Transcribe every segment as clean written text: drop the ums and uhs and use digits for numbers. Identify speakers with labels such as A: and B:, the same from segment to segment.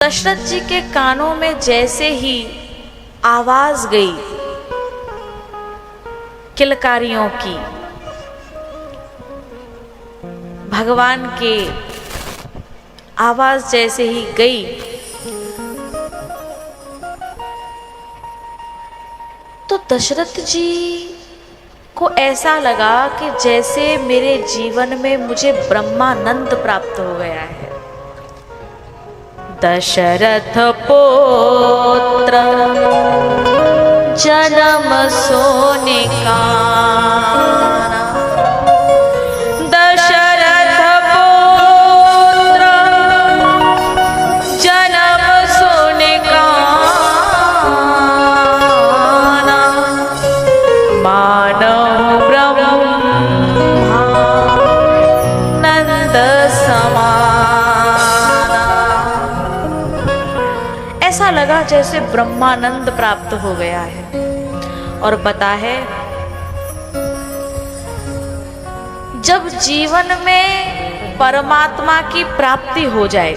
A: दशरथ जी के कानों में जैसे ही आवाज गई किलकारियों की, भगवान के आवाज जैसे ही गई तो दशरथ जी को ऐसा लगा कि जैसे मेरे जीवन में मुझे ब्रह्मानंद प्राप्त हो गया है। दशरथ पुत्र जन्म सोने काना, दशरथ पुत्र जन्म सोने काना, मानव ब्रह्मानंद समाना। ऐसा लगा जैसे ब्रह्मानंद प्राप्त हो गया है। और बता है, जब जीवन में परमात्मा की प्राप्ति हो जाए,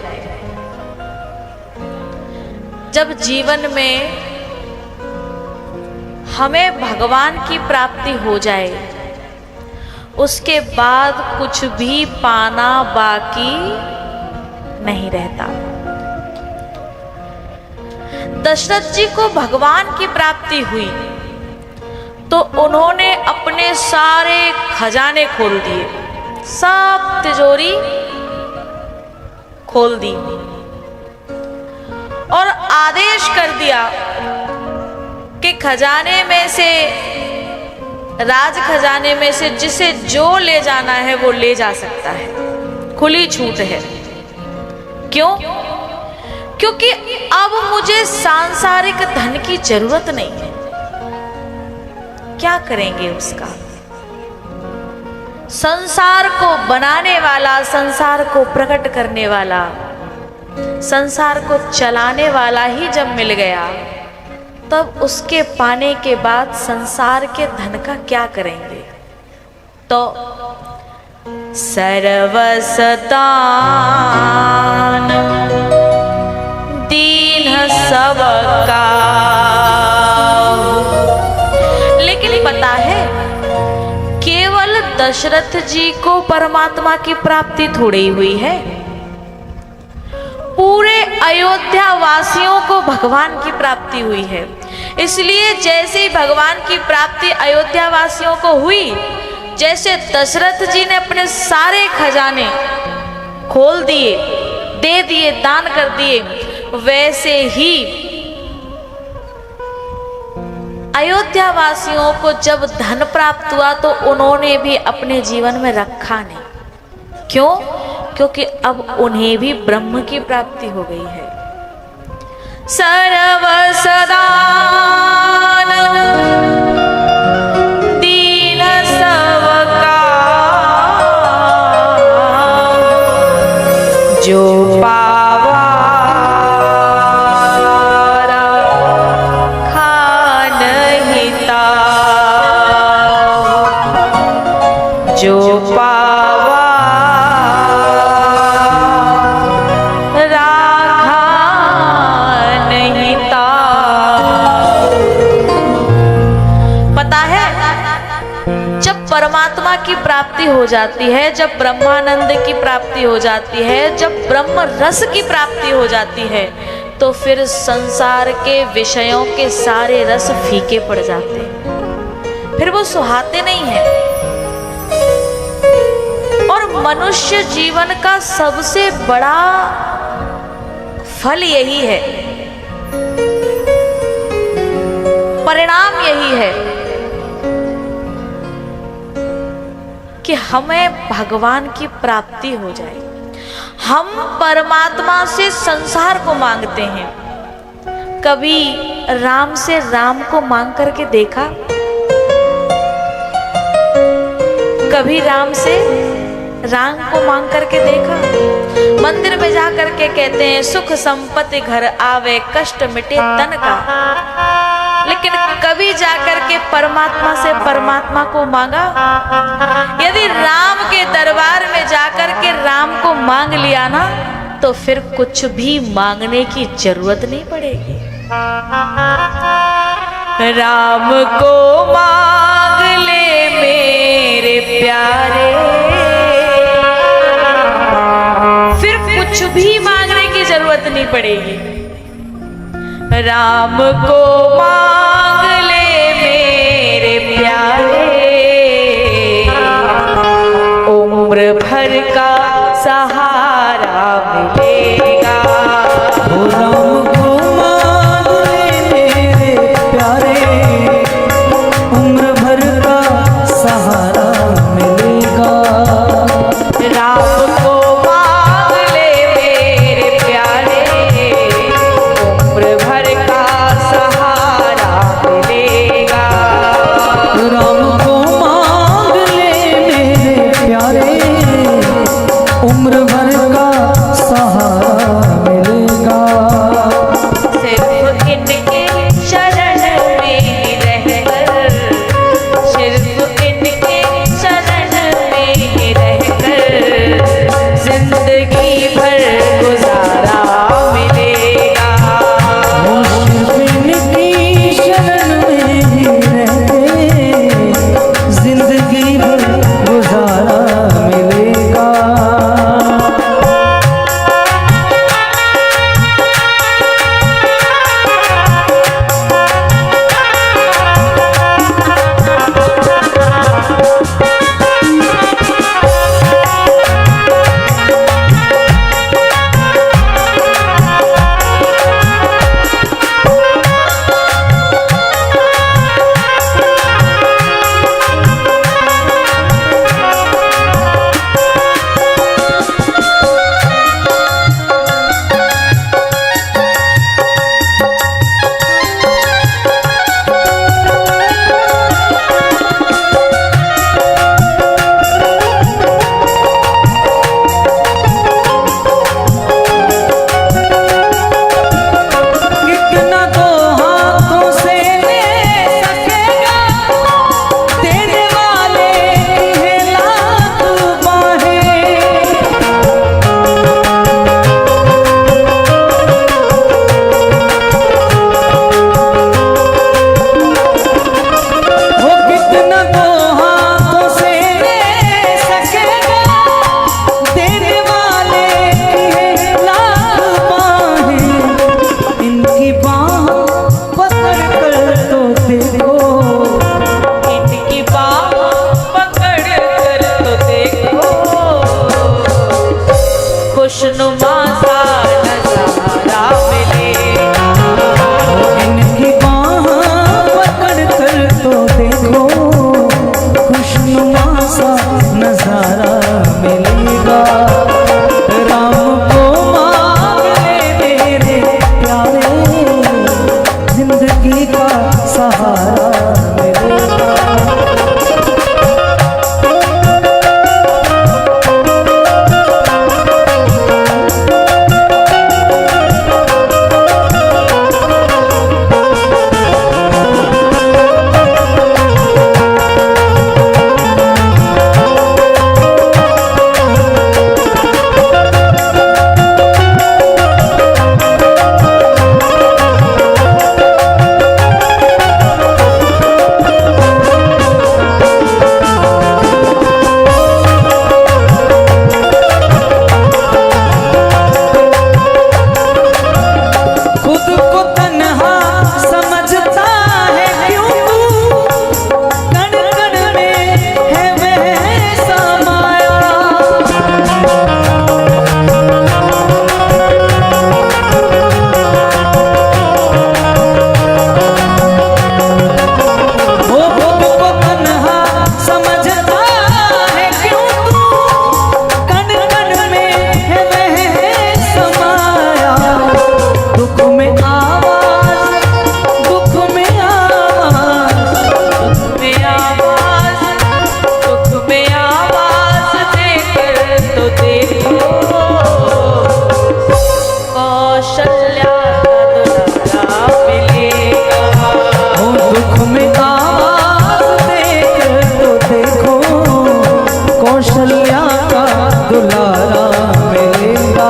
A: जब जीवन में हमें भगवान की प्राप्ति हो जाए, उसके बाद कुछ भी पाना बाकी नहीं रहता। दशरथ जी को भगवान की प्राप्ति हुई तो उन्होंने अपने सारे खजाने खोल दिए, सब तिजोरी खोल दी और आदेश कर दिया कि खजाने में से, राज खजाने में से जिसे जो ले जाना है वो ले जा सकता है, खुली छूट है। क्यों? क्योंकि अब मुझे सांसारिक धन की जरूरत नहीं है। क्या करेंगे उसका? संसार को बनाने वाला, संसार को प्रकट करने वाला, संसार को चलाने वाला ही जब मिल गया, तब उसके पाने के बाद संसार के धन का क्या करेंगे? तो सर्वसतान दीन सबका। लेकिन पता है, केवल दशरथ जी को परमात्मा की प्राप्ति थोड़ी हुई है, पूरे अयोध्या वासियों को भगवान की प्राप्ति हुई है। इसलिए जैसे ही भगवान की प्राप्ति अयोध्या वासियों को हुई, जैसे दशरथ जी ने अपने सारे खजाने खोल दिए, दे दिए, दान कर दिए, वैसे ही अयोध्या वासियों को जब धन प्राप्त हुआ तो उन्होंने भी अपने जीवन में रखा नहीं। क्यों? क्योंकि अब उन्हें भी ब्रह्म की प्राप्ति हो गई है। सर्वसदान दीन सबका, जो पावा जो पावा राखा नहीं ता। पता है, जब परमात्मा की प्राप्ति हो जाती है, जब ब्रह्मानंद की प्राप्ति हो जाती है, जब ब्रह्म रस की प्राप्ति हो जाती है, तो फिर संसार के विषयों के सारे रस फीके पड़ जाते हैं, फिर वो सुहाते नहीं हैं। मनुष्य जीवन का सबसे बड़ा फल यही है, परिणाम यही है कि हमें भगवान की प्राप्ति हो जाए। हम परमात्मा से संसार को मांगते हैं। कभी राम से राम को मांग करके देखा? कभी राम से राम को मांग करके देखा? मंदिर में जा करके कहते हैं सुख संपत्ति घर आवे, कष्ट मिटे तन का। लेकिन कभी जाकर के परमात्मा से परमात्मा को मांगा? यदि राम के दरबार में जाकर के राम को मांग लिया ना, तो फिर कुछ भी मांगने की जरूरत नहीं पड़ेगी। राम को मांग ले मेरे प्यारे, फिर कुछ भी मांगने की जरूरत नहीं पड़ेगी। राम को मांग ले मेरे प्यारे, उम्र भर का सहारा मिलेगा।
B: राम को मांग ले मेरे प्यारे, उम्र भर का सहारा मिलेगा।
A: राम को मांग ले मेरे प्यारे, उम्र भर का सहारा मिलेगा।
B: राम को मांग ले मेरे प्यारे, उम्र भर का सहारा मिलेगा।
A: सिर्फ इनके शरण में ही रहकर, सिर्फ इनके शरण में ही रहकर जिंदगी भर गुजारा मिलेगा।
B: इनकी शरण में ही रहते जिंदगी भर गुजारा मिलेगा।
A: खुशनुमा सा नजारा मिलेगा।
B: इनकी बाह पकड़ कर तो देखो, खुशनुमा सा नजारा मिलेगा। राम को मांग ले मेरे प्यारे, जिंदगी का सहारा मिलेगा। कौशल्या का दुलारा मिलेगा।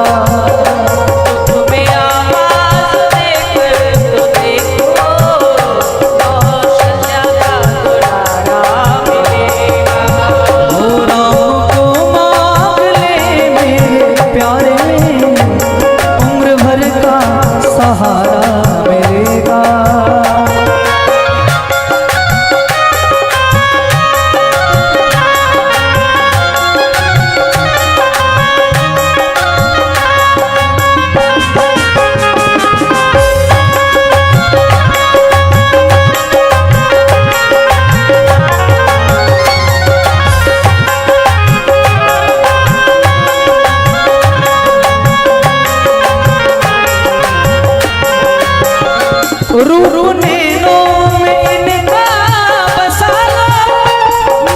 B: रूप नैनों में इनका बसा लो,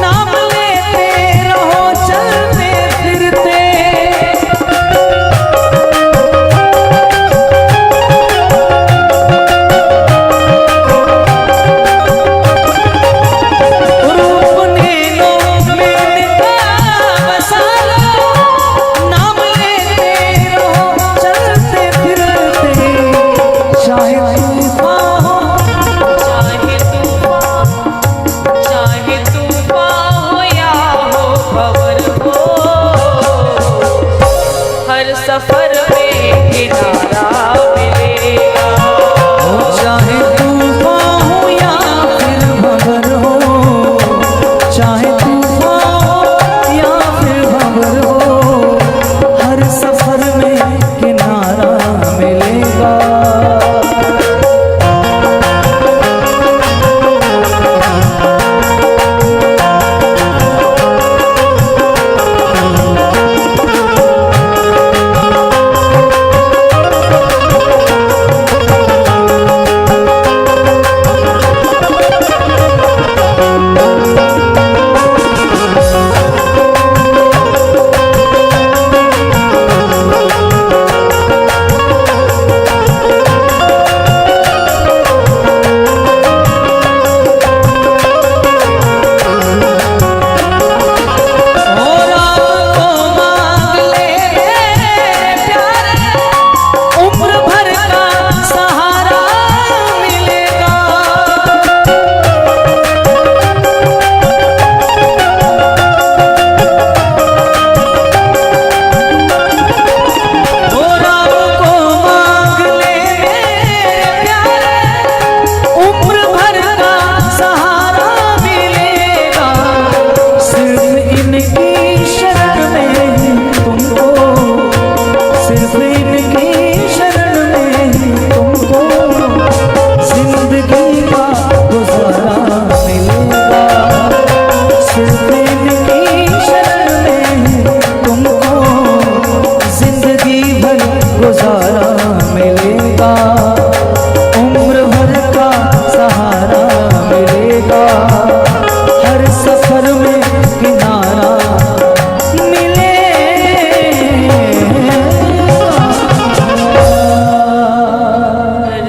B: नाम लेते रहो चलते फिरते। रूप नैनों में इनका बसा लो, नाम लेते रहो चलते फिरते। चाहे तूफान हो,
A: चाहे तूफान हो या हो खबर हो, हर सफर में किनारा मिलेगा।
B: चाहे तूफान हो या फिर भंवर हो, चाहे तूफान हो या फिर भंवर हो, हर सफर में किनारा मिलेगा। और आपको मांग ले मेरे प्यारे, उम्र भर का सहारा मिलेगा। और आपको मांग ले मेरे प्यारे, उम्र भर का सहारा मिलेगा। सिर्फ इनकी शरण में तुमको, सिर्फ इनकी शरण में तुमको जिंदगी का गुजारा मिलेगा। सिर्फ इनकी शरण में तुमको जिंदगी भर गुजारा मिलेगा। उम्र भर का सहारा मिलेगा, हर सफर में किनारा मिलेगा।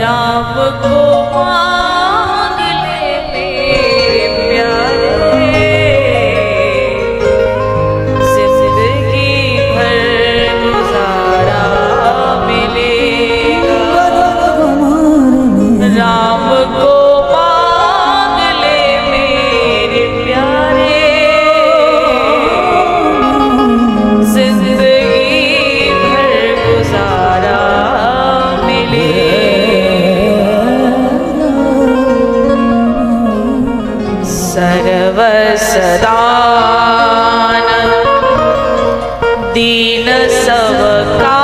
A: राम को मांग ले मेरे प्यारे, जिंदगी भर गुजारा मिलेगा। राम को मांग ले मेरे प्यारे, जिंदगी भर गुजारा मिलेगा। सर्व सदानंद दीन सब का